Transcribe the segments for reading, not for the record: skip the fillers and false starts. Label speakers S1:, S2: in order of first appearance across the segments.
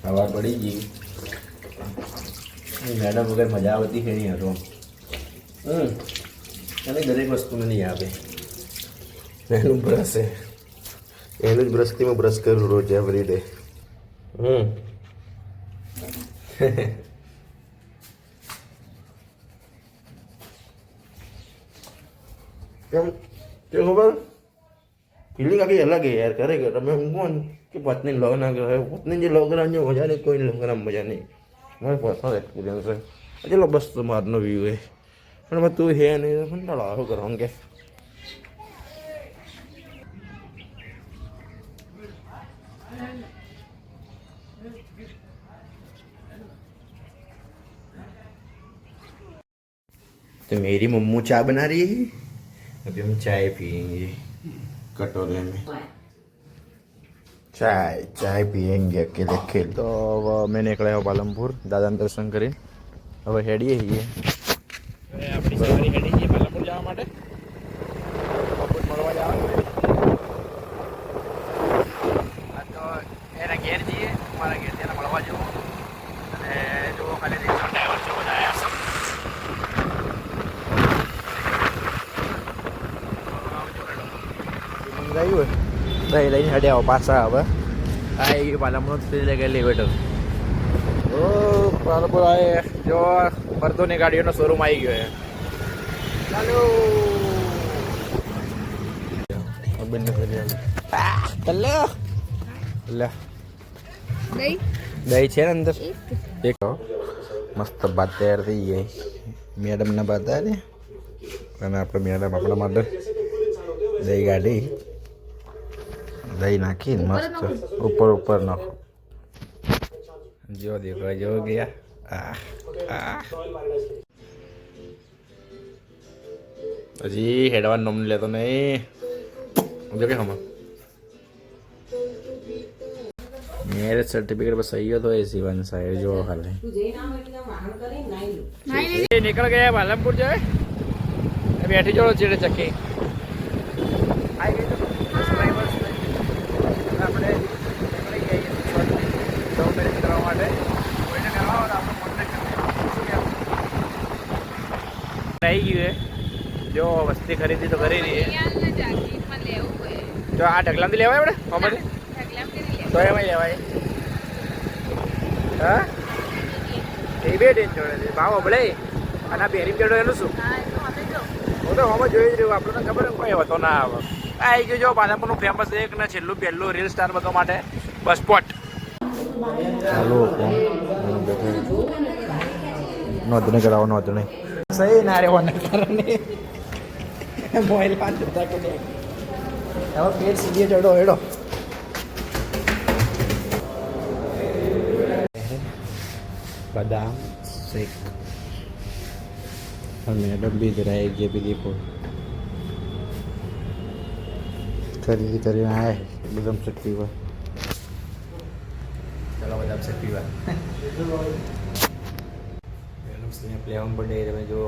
S1: સવાર પડી ગઈ મેડમ વગર મજા આવતી છે નહીં હતો. અને દરેક વસ્તુને નહીં આપે. એનું બ્રશ છે, એનું જ બ્રશથી હું બ્રશ કરું રોજ એવરી ડે. કેમ કે ખબર ફિલિંગ આખી અલગ है यार. ખરેખર તમે હું કોણ કે પત્ની લવ ના કરે, પત્ની જે લવ કરવાની મજા નહીં, કોઈ લવ કરવાની મજા નહીં. મારો પર્સનલ એક્સપિરિયન્સ છે. ચલો બસ તો મારનો વ્યૂ है પણ તું હે નહીં કંટાળો આવો કરવાનું કે. तो मेरी मम्मू चाय बना रही है. अभी हम चाय पियेंगे कटोरे में. चाय पियेंगे अकेले अकेले. तो मैं निकला हूँ पालमपुर दादा दर्शन કરી. હવે હેડીએ છીએ આપણી સવારી હેડી છીએ પાલમપુર જવા માટે. બપોર મળવા જવાનું આ તો એના ઘેર જઈએ, મારા ઘેર ત્યાં મળવા જવું. અને જો ખાલી રિક્ષા ડ્રાઈવર જો બધા આવ્યા મંગાવ્યું હોય દહીં લઈને હડ્યા પાછા. હવે આ પાલમપુર ગયેલી બેઠો. ઓ પાલમપુર આવે જો મર્દોની ગાડીઓનો શોરૂમ આવી ગયો છે. ચાલો બંને કરી દહીં છે ને અંદર. એક મસ્ત ભાત તૈયાર થઈ ગઈ. મેડમના ભાત ને અને આપણે મેડમ આપણા માટે દહીં કાઢી દહીં નાખીને મસ્ત ઉપર ઉપર નાખો. જો દેખો જો ગયા. હજી હેડવાનું નામ લેતો નહીં જો કે હમણાં મેરેજ સર્ટિફિકેટ પર સહી તો એ શિવાન સાહેબ જો ખાલી નીકળ ગયા પાલનપુર જાય બેઠી જોડો ચીડે ચક્કી આવી ગઈ. આપણે નીકળી ગયા કરવા માટે કોઈને કરવા હોય આપણે કોન્ટેક્ટ આવી ગયું. જો વસ્તી ખરીદી તો કરી રહી છે. જો આ ઢગલામથી લેવાય આપણે તો એમાં લેવાય. હા એ બે ટેન જોડે ભાવ અબળે અને આ બેરી પેડો એનું શું હું તો આમાં જોઈ જ રહ્યું. આપણને ખબર કોઈ હતો ના આવે. આવી ગયું જો પાલનપુરનું ફેમસ એક ને છેલ્લું પહેલું રીલ સ્ટાર બધો માટે બસ સ્પોટ. ચાલો નોંધણી કરાવો નોંધણી સહી ના રહેવાના કારણે મોબાઈલ પાંચ જતા કે હવે પેટ સીધે ચડો હેડો. बदाम शेक और मैडम भी इधर आए. ये भी देखो खरीदी कर आए बदाम शेक पीवा. चलो बदाम शेक पीवा. मैडम से प्लेवन पर डे में जो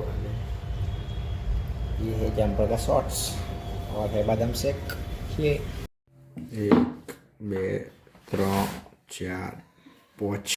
S1: ये है जंपर का शॉर्ट्स और है बादाम शेक. ये 1 2 3 4 5